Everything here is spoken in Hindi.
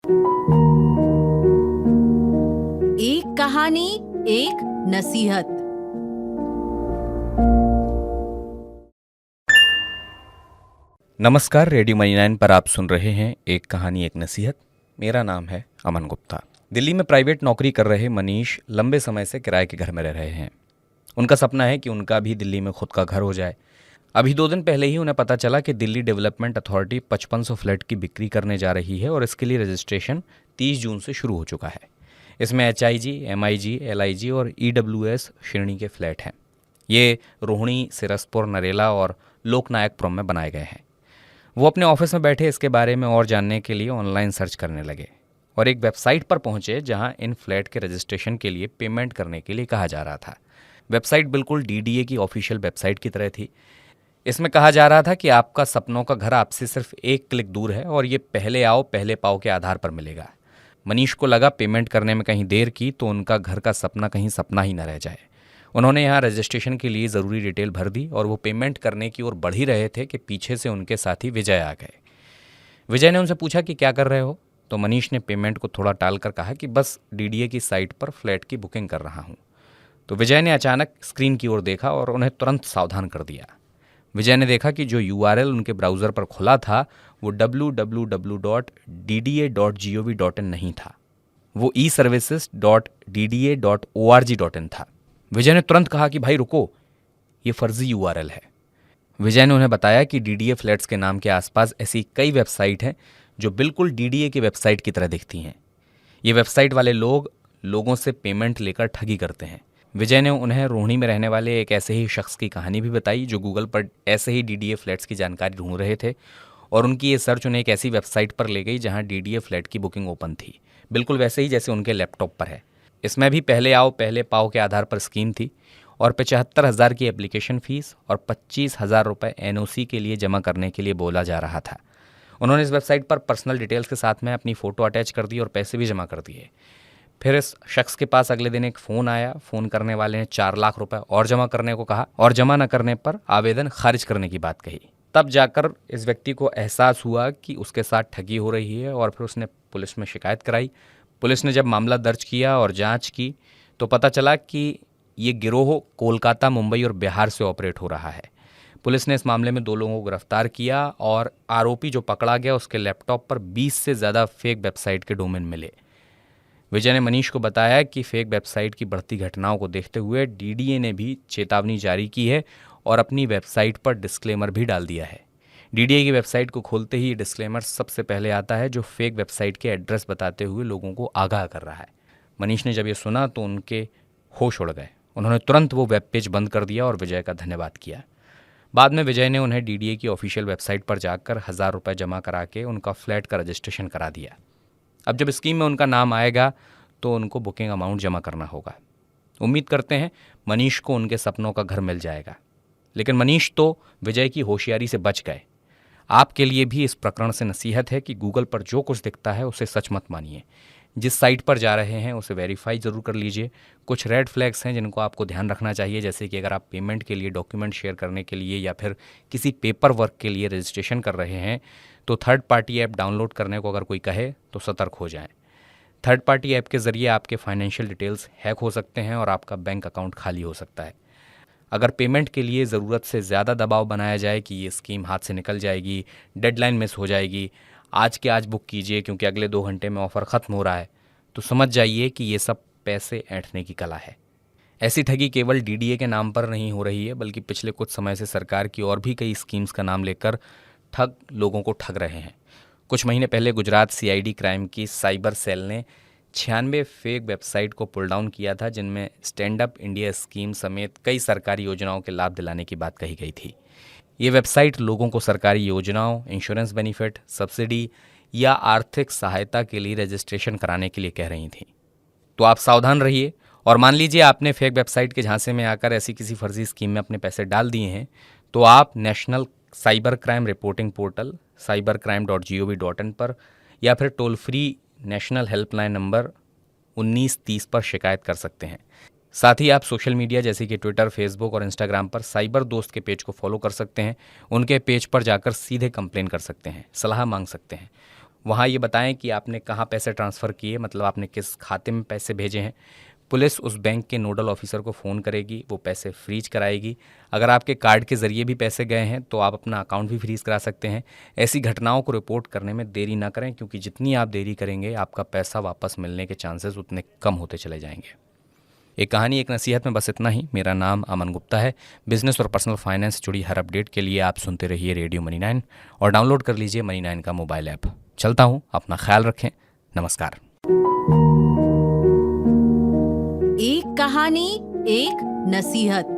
एक कहानी, एक नसीहत। नमस्कार, रेडियो मनी 9 पर आप सुन रहे हैं एक कहानी एक नसीहत। मेरा नाम है अमन गुप्ता। दिल्ली में प्राइवेट नौकरी कर रहे मनीष लंबे समय से किराए के घर में रह रहे हैं। उनका सपना है कि उनका भी दिल्ली में खुद का घर हो जाए। अभी 2 दिन पहले ही उन्हें पता चला कि दिल्ली डेवलपमेंट अथॉरिटी 5500 फ्लैट की बिक्री करने जा रही है और इसके लिए रजिस्ट्रेशन 30 जून से शुरू हो चुका है। इसमें HIG, MIG, LIG और EWS श्रेणी के फ्लैट हैं। ये रोहिणी, सिरसपुर, नरेला और लोकनायकपुरम में बनाए गए हैं। वो अपने ऑफिस में बैठे इसके बारे में और जानने के लिए ऑनलाइन सर्च करने लगे और एक वेबसाइट पर पहुंचे जहां इन फ्लैट के रजिस्ट्रेशन के लिए पेमेंट करने के लिए कहा जा रहा था। वेबसाइट बिल्कुल DDA की ऑफिशियल वेबसाइट की तरह थी। इसमें कहा जा रहा था कि आपका सपनों का घर आपसे सिर्फ 1 क्लिक दूर है और ये पहले आओ पहले पाओ के आधार पर मिलेगा। मनीष को लगा पेमेंट करने में कहीं देर की तो उनका घर का सपना कहीं सपना ही न रह जाए। उन्होंने यहाँ रजिस्ट्रेशन के लिए ज़रूरी डिटेल भर दी और वो पेमेंट करने की ओर बढ़ ही रहे थे कि पीछे से उनके साथी विजय आ गए। विजय ने उनसे पूछा कि क्या कर रहे हो, तो मनीष ने पेमेंट को थोड़ा टालकर कहा कि बस DDA की साइट पर फ्लैट की बुकिंग कर रहा हूँ। तो विजय ने अचानक स्क्रीन की ओर देखा और उन्हें तुरंत सावधान कर दिया। विजय ने देखा कि जो URL उनके ब्राउज़र पर खुला था वो www.dda.gov.in नहीं था, वो eservices.dda.org.in था। विजय ने तुरंत कहा कि भाई रुको, ये फर्जी URL है। विजय ने उन्हें बताया कि DDA फ्लैट्स के नाम के आसपास ऐसी कई वेबसाइट हैं जो बिल्कुल DDA की वेबसाइट की तरह दिखती हैं। ये वेबसाइट वाले लोग लोगों से पेमेंट लेकर ठगी करते हैं। विजय ने उन्हें रोहिणी में रहने वाले एक ऐसे ही शख्स की कहानी भी बताई जो गूगल पर ऐसे ही DDA फ्लैट्स की जानकारी ढूंढ रहे थे और उनकी ये सर्च उन्हें एक ऐसी वेबसाइट पर ले गई जहां DDA फ्लैट की बुकिंग ओपन थी, बिल्कुल वैसे ही जैसे उनके लैपटॉप पर है। इसमें भी पहले आओ पहले पाओ के आधार पर स्कीम थी और 75,000 की एप्लीकेशन फ़ीस और 25,000 रुपये NOC के लिए जमा करने के लिए बोला जा रहा था। उन्होंने इस वेबसाइट पर पर्सनल डिटेल्स के साथ में अपनी फ़ोटो अटैच कर दी और पैसे भी जमा कर दिए। फिर इस शख्स के पास अगले दिन एक फ़ोन आया। फ़ोन करने वाले ने 4 लाख रुपए और जमा करने को कहा और जमा न करने पर आवेदन खारिज करने की बात कही। तब जाकर इस व्यक्ति को एहसास हुआ कि उसके साथ ठगी हो रही है और फिर उसने पुलिस में शिकायत कराई। पुलिस ने जब मामला दर्ज किया और जांच की तो पता चला कि ये गिरोह कोलकाता, मुंबई और बिहार से ऑपरेट हो रहा है। पुलिस ने इस मामले में 2 लोगों को गिरफ्तार किया और आरोपी जो पकड़ा गया उसके लैपटॉप पर 20 से ज़्यादा फेक वेबसाइट के डोमेन मिले। विजय ने मनीष को बताया कि फेक वेबसाइट की बढ़ती घटनाओं को देखते हुए DDA ने भी चेतावनी जारी की है और अपनी वेबसाइट पर डिस्क्लेमर भी डाल दिया है। DDA की वेबसाइट को खोलते ही डिस्क्लेमर सबसे पहले आता है जो फेक वेबसाइट के एड्रेस बताते हुए लोगों को आगाह कर रहा है। मनीष ने जब ये सुना तो उनके होश उड़ गए। उन्होंने तुरंत वो वेब पेज बंद कर दिया और विजय का धन्यवाद किया। बाद में विजय ने उन्हें DDA की ऑफिशियल वेबसाइट पर जाकर 1,000 रुपये जमा करा के उनका फ्लैट का रजिस्ट्रेशन करा दिया। अब जब स्कीम में उनका नाम आएगा तो उनको बुकिंग अमाउंट जमा करना होगा। उम्मीद करते हैं मनीष को उनके सपनों का घर मिल जाएगा। लेकिन मनीष तो विजय की होशियारी से बच गए। आपके लिए भी इस प्रकरण से नसीहत है कि गूगल पर जो कुछ दिखता है उसे सच मत मानिए। जिस साइट पर जा रहे हैं उसे वेरीफाई ज़रूर कर लीजिए। कुछ रेड फ्लैग्स हैं जिनको आपको ध्यान रखना चाहिए, जैसे कि अगर आप पेमेंट के लिए डॉक्यूमेंट शेयर करने के लिए या फिर किसी पेपर वर्क के लिए रजिस्ट्रेशन कर रहे हैं तो थर्ड पार्टी ऐप डाउनलोड करने को अगर कोई कहे तो सतर्क हो जाएं। थर्ड पार्टी ऐप के ज़रिए आपके फाइनेंशियल डिटेल्स हैक हो सकते हैं और आपका बैंक अकाउंट खाली हो सकता है। अगर पेमेंट के लिए ज़रूरत से ज़्यादा दबाव बनाया जाए कि ये स्कीम हाथ से निकल जाएगी, डेडलाइन मिस हो जाएगी, आज के आज बुक कीजिए क्योंकि अगले 2 घंटे में ऑफ़र ख़त्म हो रहा है, तो समझ जाइए कि ये सब पैसे ऐंठने की कला है। ऐसी ठगी केवल DDA के नाम पर नहीं हो रही है, बल्कि पिछले कुछ समय से सरकार की और भी कई स्कीम्स का नाम लेकर ठग लोगों को ठग रहे हैं। कुछ महीने पहले गुजरात CID क्राइम की साइबर सेल ने 96 फेक वेबसाइट को पुल डाउन किया था जिनमें स्टैंड अप इंडिया स्कीम समेत कई सरकारी योजनाओं के लाभ दिलाने की बात कही गई थी। ये वेबसाइट लोगों को सरकारी योजनाओं, इंश्योरेंस बेनिफिट, सब्सिडी या आर्थिक सहायता के लिए रजिस्ट्रेशन कराने के लिए कह रही थी। तो आप सावधान रहिए और मान लीजिए आपने फेक वेबसाइट के झांसे में आकर ऐसी किसी फर्जी स्कीम में अपने पैसे डाल दिए हैं तो आप national cyber crime reporting portal cybercrime.gov.in पर या फिर toll free national helpline number 1930 पर शिकायत कर सकते हैं। साथ ही आप सोशल मीडिया जैसे कि ट्विटर, फेसबुक और इंस्टाग्राम पर साइबर दोस्त के पेज को फॉलो कर सकते हैं। उनके पेज पर जाकर सीधे कंप्लेन कर सकते हैं, सलाह मांग सकते हैं। वहाँ ये बताएं कि आपने कहाँ पैसे ट्रांसफ़र किए, मतलब आपने किस खाते में पैसे भेजे हैं। पुलिस उस बैंक के नोडल ऑफिसर को फ़ोन करेगी, वो पैसे फ्रीज कराएगी। अगर आपके कार्ड के ज़रिए भी पैसे गए हैं तो आप अपना अकाउंट भी फ्रीज करा सकते हैं। ऐसी घटनाओं को रिपोर्ट करने में देरी ना करें, क्योंकि जितनी आप देरी करेंगे आपका पैसा वापस मिलने के चांसेस उतने कम होते चले जाएंगे। एक कहानी एक नसीहत में बस इतना ही। मेरा नाम अमन गुप्ता है। बिजनेस और पर्सनल फाइनेंस से जुड़ी हर अपडेट के लिए आप सुनते रहिए रेडियो मनी 9 और डाउनलोड कर लीजिए मनी 9 का मोबाइल ऐप। चलता हूँ, अपना ख्याल रखें। नमस्कार। एक कहानी एक नसीहत।